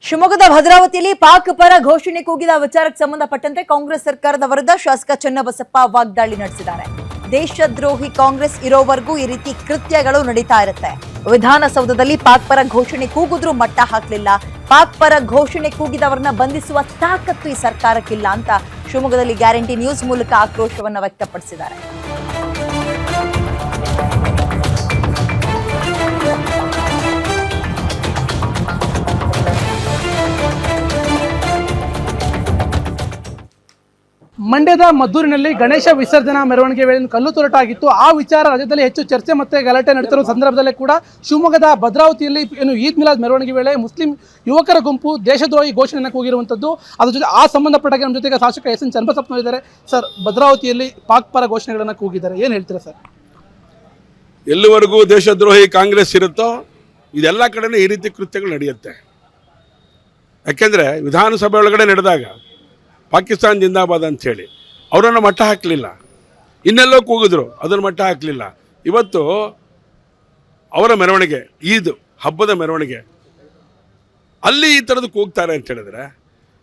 ಶಿವಮೊಗ್ಗದ ಭದ್ರಾವತಿಯಲ್ಲಿ ಪಾಕ್ ಪರ ಘೋಷಣೆ ಕೂಗಿದ ವಿಚಾರಕ್ಕೆ ಸಂಬಂಧಪಟ್ಟಂತೆ ಕಾಂಗ್ರೆಸ್ ಸರ್ಕಾರದ ವಿರುದ್ಧ ಶಾಸಕ ಚನ್ನಬಸಪ್ಪ ವಾಗ್ದಾಳಿ ನಡೆಸಿದ್ದಾರೆ. ದೇಶದ್ರೋಹಿ ಕಾಂಗ್ರೆಸ್ ಇರೋವರೆಗೂ ಈ ರೀತಿ ಕೃತ್ಯಗಳು ನಡೀತಾ ಇರುತ್ತೆ. ವಿಧಾನಸೌಧದಲ್ಲಿ ಪಾಕ್ ಪರ ಘೋಷಣೆ ಕೂಗಿದ್ರೂ ಮಟ್ಟ ಹಾಕಲಿಲ್ಲ. ಪಾಕ್ ಪರ ಘೋಷಣೆ ಕೂಗಿದವರನ್ನ ಬಂಧಿಸುವ ತಾಕತ್ತು ಈ ಸರ್ಕಾರಕ್ಕಿಲ್ಲ ಅಂತ ಶಿವಮೊಗ್ಗದಲ್ಲಿ ಗ್ಯಾರಂಟಿ ನ್ಯೂಸ್ ಮೂಲಕ ಆಕ್ರೋಶವನ್ನು ವ್ಯಕ್ತಪಡಿಸಿದ್ದಾರೆ. ಮಂಡ್ಯದ ಮದ್ದೂರಿನಲ್ಲಿ ಗಣೇಶ ವಿಸರ್ಜನಾ ಮೆರವಣಿಗೆ ವೇಳೆ ಕಲ್ಲು ತೂರಾಟ ಆ ವಿಚಾರ ರಾಜ್ಯದಲ್ಲಿ ಹೆಚ್ಚು ಚರ್ಚೆ ಮತ್ತು ಗಲಾಟೆ ನಡೆಸಿರುವ ಸಂದರ್ಭದಲ್ಲೇ ಕೂಡ ಶಿವಮೊಗ್ಗದ ಭದ್ರಾವತಿಯಲ್ಲಿ ಈದ್ ಮಿಲಾದ್ ಮೆರವಣಿಗೆ ವೇಳೆ ಮುಸ್ಲಿಂ ಯುವಕರ ಗುಂಪು ದೇಶದ್ರೋಹಿ ಘೋಷಣೆಯನ್ನು ಕೂಗಿರುವಂಥದ್ದು. ಅದ್ರ ಜೊತೆ ಆ ಸಂಬಂಧಪಟ್ಟಾಗ ನಮ್ಮ ಜೊತೆಗೆ ಶಾಸಕ ಎಸ್ ಎನ್ ಚನ್ನಬಸಪ್ಪ ಇದ್ದಾರೆ. ಸರ್, ಭದ್ರಾವತಿಯಲ್ಲಿ ಪಾಕ್ ಪರ ಘೋಷಣೆಗಳನ್ನು ಕೂಗಿದ್ದಾರೆ, ಏನು ಹೇಳ್ತೀರಾ ಸರ್? ಎಲ್ಲಿವರೆಗೂ ದೇಶದ್ರೋಹಿ ಕಾಂಗ್ರೆಸ್ ಇರುತ್ತೋ ಇದೆಲ್ಲ ಕಡೆನೂ ಈ ರೀತಿ ಕೃತ್ಯಗಳು ನಡೆಯುತ್ತೆ. ಯಾಕೆಂದರೆ ವಿಧಾನಸಭೆ ಒಳಗಡೆ ನಡೆದಾಗ ಪಾಕಿಸ್ತಾನ ಜಿಂದಾಬಾದ್ ಅಂಥೇಳಿ ಅವರನ್ನು ಮಟ್ಟ ಹಾಕಲಿಲ್ಲ, ಇನ್ನೆಲ್ಲೋ ಕೂಗಿದ್ರು, ಅದನ್ನು ಮಟ್ಟ ಹಾಕಲಿಲ್ಲ. ಇವತ್ತು ಅವರ ಮೆರವಣಿಗೆ, ಈದ್ ಹಬ್ಬದ ಮೆರವಣಿಗೆ, ಅಲ್ಲಿ ಈ ಥರದ್ದು ಕೂಗ್ತಾರೆ ಅಂತ ಹೇಳಿದ್ರೆ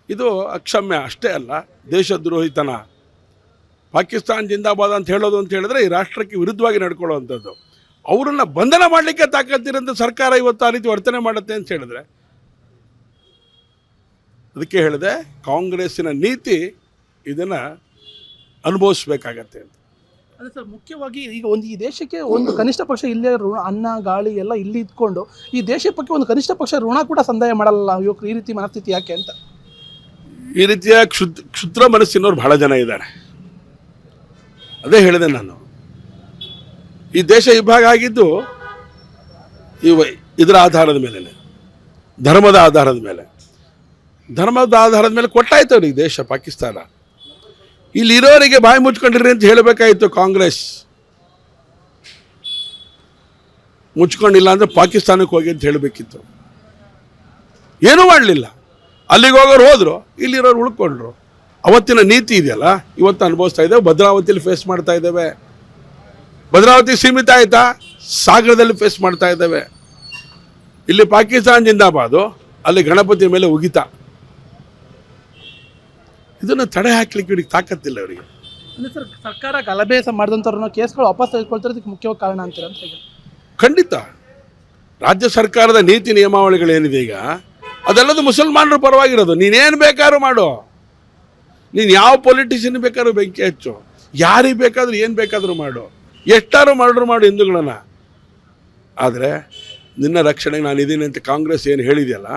ಇದು ಅಕ್ಷಮ್ಯ. ಅಷ್ಟೇ ಅಲ್ಲ, ದೇಶದ್ರೋಹಿತನ. ಪಾಕಿಸ್ತಾನ ಜಿಂದಾಬಾದ್ ಅಂತ ಹೇಳೋದು ಅಂತ ಹೇಳಿದ್ರೆ ಈ ರಾಷ್ಟ್ರಕ್ಕೆ ವಿರುದ್ಧವಾಗಿ ನಡ್ಕೊಳ್ಳುವಂಥದ್ದು. ಅವರನ್ನು ಬಂಧನ ಮಾಡಲಿಕ್ಕೆ ತಾಕತ್ತಿರೋಂಥ ಸರ್ಕಾರ ಇವತ್ತು ಆ ರೀತಿ ವರ್ತನೆ ಮಾಡುತ್ತೆ ಅಂತ ಹೇಳಿದ್ರೆ, ಅದಕ್ಕೆ ಹೇಳಿದೆ ಕಾಂಗ್ರೆಸ್ಸಿನ ನೀತಿ ಇದನ್ನು ಅನುಭವಿಸ್ಬೇಕಾಗತ್ತೆ ಅಂತ. ಅದೇ ಸರ್, ಮುಖ್ಯವಾಗಿ ಈಗ ಈ ದೇಶಕ್ಕೆ ಒಂದು ಕನಿಷ್ಠ ಪಕ್ಷ ಇಲ್ಲೇ ಅನ್ನ ಗಾಳಿ ಎಲ್ಲ ಇಲ್ಲಿ ಇದ್ಕೊಂಡು ಈ ದೇಶ ಬಗ್ಗೆ ಒಂದು ಕನಿಷ್ಠ ಪಕ್ಷ ಋಣ ಕೂಡ ಸಂದಾಯ ಮಾಡಲ್ಲ ಯುವಕರು. ಈ ರೀತಿ ಮನಸ್ಥಿತಿ ಯಾಕೆ ಅಂತ? ಈ ರೀತಿಯ ಕ್ಷುದ್ರ ಮನಸ್ಸಿನವ್ರು ಬಹಳ ಜನ ಇದ್ದಾರೆ. ಅದೇ ಹೇಳಿದೆ ನಾನು, ಈ ದೇಶ ವಿಭಾಗ ಆಗಿದ್ದು ಇದರ ಆಧಾರದ ಮೇಲೆ, ಧರ್ಮದ ಆಧಾರದ ಮೇಲೆ ಕೊಟ್ಟಾಯ್ತು ಅವ್ರಿಗೆ ದೇಶ ಪಾಕಿಸ್ತಾನ. ಇಲ್ಲಿ ಇರೋರಿಗೆ ಬಾಯಿ ಮುಚ್ಕೊಂಡಿರಿ ಅಂತ ಹೇಳಬೇಕಾಯಿತು ಕಾಂಗ್ರೆಸ್. ಮುಚ್ಕೊಂಡಿಲ್ಲ ಅಂದರೆ ಪಾಕಿಸ್ತಾನಕ್ಕೆ ಹೋಗಿ ಅಂತ ಹೇಳಬೇಕಿತ್ತು. ಏನೂ ಮಾಡಲಿಲ್ಲ. ಅಲ್ಲಿಗೆ ಹೋಗೋರು ಹೋದರು, ಇಲ್ಲಿರೋರು ಉಳ್ಕೊಂಡ್ರು. ಅವತ್ತಿನ ನೀತಿ ಇದೆಯಲ್ಲ ಇವತ್ತು ಅನುಭವಿಸ್ತಾ ಇದ್ದೇವೆ. ಭದ್ರಾವತಿಯಲ್ಲಿ ಫೇಸ್ ಮಾಡ್ತಾ ಇದ್ದೇವೆ. ಭದ್ರಾವತಿ ಸೀಮಿತ ಆಯಿತಾ, ಸಾಗರದಲ್ಲಿ ಫೇಸ್ ಮಾಡ್ತಾ ಇದ್ದೇವೆ. ಇಲ್ಲಿ ಪಾಕಿಸ್ತಾನ ಜಿಂದಾಬಾದು, ಅಲ್ಲಿ ಗಣಪತಿ ಮೇಲೆ ಉಗಿತ. ಇದನ್ನು ತಡೆ ಹಾಕ್ಲಿಕ್ಕೆ ಇವ್ರಿಗೆ ತಾಕತ್ತಿಲ್ಲ ಅವರಿಗೆ. ಅಂದರೆ ಸರ್, ಸರ್ಕಾರ ಗಲಭೆ ಮಾಡಿದಂಥವ್ರನ್ನ ಕೇಸ್ಗಳು ವಾಪಸ್ ತೆಗೆದುಕೊಳ್ತಿರೋದಕ್ಕೆ ಮುಖ್ಯವಾಗಿ ಕಾರಣ ಅಂತೀರ ಅಂತ? ಖಂಡಿತ ರಾಜ್ಯ ಸರ್ಕಾರದ ನೀತಿ ನಿಯಮಾವಳಿಗಳೇನಿದೆ ಈಗ ಅದೆಲ್ಲದು ಮುಸಲ್ಮಾನರ ಪರವಾಗಿರೋದು. ನೀನೇನು ಬೇಕಾದ್ರೂ ಮಾಡು, ನೀನು ಯಾವ ಪೊಲಿಟಿಷಿಯನ್ ಬೇಕಾದ್ರೂ ಬೆಂಕಿ ಹಚ್ಚು, ಯಾರಿಗೆ ಬೇಕಾದ್ರೂ ಏನು ಬೇಕಾದರೂ ಮಾಡು, ಎಷ್ಟಾರು ಮರ್ಡರ್ ಮಾಡು ಹಿಂದೂಗಳನ್ನ. ಆದರೆ ನಿನ್ನ ರಕ್ಷಣೆಗೆ ನಾನು ಇದ್ದೀನಿ ಅಂತ ಕಾಂಗ್ರೆಸ್ ಏನು ಹೇಳಿದೆಯಲ್ಲ,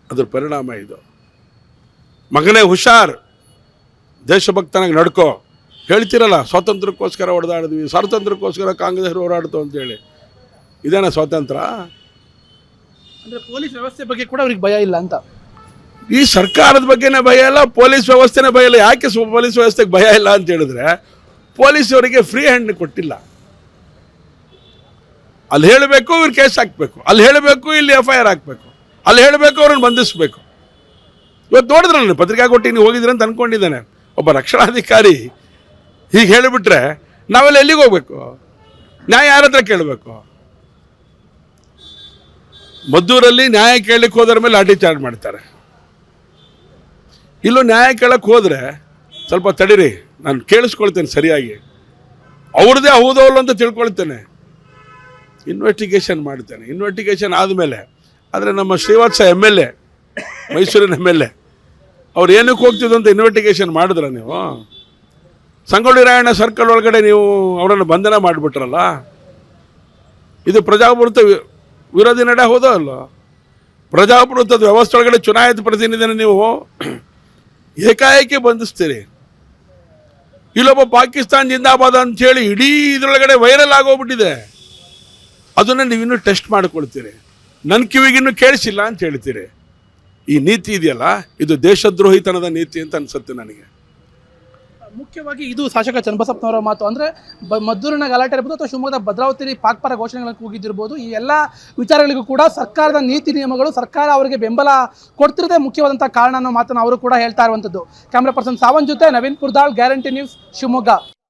ಅದ್ರ ಪರಿಣಾಮ ಇದು. ಮಗನೇ ಹುಷಾರ್, ದೇಶಭಕ್ತನಾಗಿ ನಡ್ಕೋ. ಹೇಳ್ತಿರಲ್ಲ, ಸ್ವಾತಂತ್ರ್ಯಕ್ಕೋಸ್ಕರ ಹೊಡೆದಾಡಿದ್ವಿ, ಸ್ವಾತಂತ್ರ್ಯಕ್ಕೋಸ್ಕರ ಕಾಂಗ್ರೆಸ್ ಹೋರಾಡ್ತು ಅಂತೇಳಿ. ಇದೇನಾ ಸ್ವಾತಂತ್ರ್ಯ? ಅಂದರೆ ಪೊಲೀಸ್ ವ್ಯವಸ್ಥೆ ಬಗ್ಗೆ ಕೂಡ ಅವ್ರಿಗೆ ಭಯ ಇಲ್ಲ ಅಂತ. ಈ ಸರ್ಕಾರದ ಬಗ್ಗೆನೇ ಭಯ ಇಲ್ಲ, ಪೊಲೀಸ್ ವ್ಯವಸ್ಥೆನೇ ಭಯ ಇಲ್ಲ. ಯಾಕೆ ಪೊಲೀಸ್ ವ್ಯವಸ್ಥೆಗೆ ಭಯ ಇಲ್ಲ ಅಂತ ಹೇಳಿದ್ರೆ, ಪೊಲೀಸವರಿಗೆ ಫ್ರೀ ಹ್ಯಾಂಡ್ ಕೊಟ್ಟಿಲ್ಲ. ಅಲ್ಲಿ ಹೇಳಬೇಕು, ಇವ್ರು ಕೇಸ್ ಹಾಕಬೇಕು, ಅಲ್ಲಿ ಹೇಳಬೇಕು, ಇಲ್ಲಿ FIR ಹಾಕಬೇಕು, ಅಲ್ಲಿ ಹೇಳಬೇಕು, ಅವ್ರನ್ನ ಬಂಧಿಸಬೇಕು. ಇವತ್ತು ನೋಡಿದ್ರೆ ನಾನು ಪತ್ರಿಕಾಗೋಷ್ಠಿಗೆ ನೀವು ಹೋಗಿದ್ರೆ ಅಂತ ಅಂದ್ಕೊಂಡಿದ್ದಾನೆ. ಒಬ್ಬ ರಕ್ಷಣಾಧಿಕಾರಿ ಹೀಗೆ ಹೇಳಿಬಿಟ್ರೆ ನಾವೆಲ್ಲ ಎಲ್ಲಿಗೆ ಹೋಗ್ಬೇಕು? ನ್ಯಾಯ ಯಾರ ಹತ್ರ ಕೇಳಬೇಕು? ಮದ್ದೂರಲ್ಲಿ ನ್ಯಾಯ ಕೇಳಲಿಕ್ಕೆ ಹೋದ್ರ ಮೇಲೆ ಲಾಠಿ ಚಾರ್ಜ್ ಮಾಡ್ತಾರೆ. ಇಲ್ಲೂ ನ್ಯಾಯ ಕೇಳಕ್ಕೆ ಹೋದರೆ ಸ್ವಲ್ಪ ತಡೀರಿ, ನಾನು ಕೇಳಿಸ್ಕೊಳ್ತೇನೆ ಸರಿಯಾಗಿ, ಅವ್ರದ್ದೇ ಹೌದವಲ್ಲ ಅಂತ ತಿಳ್ಕೊಳ್ತೇನೆ, ಇನ್ವೆಸ್ಟಿಗೇಷನ್ ಮಾಡ್ತೇನೆ. ಇನ್ವೆಸ್ಟಿಗೇಷನ್ ಆದಮೇಲೆ ಆದರೆ ನಮ್ಮ ಶ್ರೀವಾತ್ಸ MLA, ಮೈಸೂರಿನ MLA, ಅವ್ರು ಏನಕ್ಕೆ ಹೋಗ್ತಿದ್ದು ಅಂತ ಇನ್ವೆಸ್ಟಿಗೇಷನ್ ಮಾಡಿದ್ರ ನೀವು? ಸಂಗೊಳ್ಳಿ ರಾಯಣ್ಣ ಸರ್ಕಲ್ ಒಳಗಡೆ ನೀವು ಅವರನ್ನು ಬಂಧನ ಮಾಡಿಬಿಟ್ರಲ್ಲ. ಇದು ಪ್ರಜಾಪ್ರಭುತ್ವ ವಿರೋಧಿ ನಡೆ ಹೋದೋ ಅಲ್ಲ? ಪ್ರಜಾಪ್ರಭುತ್ವದ ವ್ಯವಸ್ಥೆ ಒಳಗಡೆ ಚುನಾಯಿತ ಪ್ರತಿನಿಧಿನ ನೀವು ಏಕಾಏಕಿ ಬಂಧಿಸ್ತೀರಿ. ಇಲ್ಲೊಬ್ಬ ಪಾಕಿಸ್ತಾನ ಜಿಂದಾಬಾದ್ ಅಂಥೇಳಿ ಇಡೀ ಇದರೊಳಗಡೆ ವೈರಲ್ ಆಗೋಗ್ಬಿಟ್ಟಿದೆ. ಅದನ್ನು ನೀವಿನ್ನೂ ಟೆಸ್ಟ್ ಮಾಡಿಕೊಳ್ತೀರಿ, ನನ್ನ ಕಿವಿಗಿನ್ನೂ ಕೇಳಿಸಿಲ್ಲ ಅಂತ ಹೇಳ್ತೀರಿ. ಈ ನೀತಿ ಇದೆಯಲ್ಲ, ಇದು ದೇಶದ್ರೋಹಿತನದ ನೀತಿ ಅಂತ ಅನ್ಸುತ್ತೆ ನನಗೆ. ಮುಖ್ಯವಾಗಿ ಇದು ಶಾಸಕ ಚನ್ನಬಸಪ್ಪನವರ ಮಾತು. ಅಂದರೆ ಮದ್ದೂರಿನ ಗಲಾಟೆ ಇರ್ಬೋದು ಅಥವಾ ಶಿವಮೊಗ್ಗದ ಭದ್ರಾವತಿಯಲ್ಲಿ ಪಾಕ್ ಪರ ಘೋಷಣೆಗಳನ್ನು ಕೂಗಿದ್ದಿರ್ಬೋದು, ಈ ಎಲ್ಲ ವಿಚಾರಗಳಿಗೂ ಕೂಡ ಸರ್ಕಾರದ ನೀತಿ ನಿಯಮಗಳು, ಸರ್ಕಾರ ಅವರಿಗೆ ಬೆಂಬಲ ಕೊಡ್ತಿರೋದೇ ಮುಖ್ಯವಾದಂಥ ಕಾರಣ ಅನ್ನೋ ಮಾತನ್ನು ಅವರು ಕೂಡ ಹೇಳ್ತಾ ಇರುವಂಥದ್ದು. ಕ್ಯಾಮ್ರಾ ಪರ್ಸನ್ ಸಾವನ್ ಜೊತೆ ನವೀನ್ ಪುರ್ದಾಳ್, ಗ್ಯಾರಂಟಿ ನ್ಯೂಸ್, ಶಿವಮೊಗ್ಗ.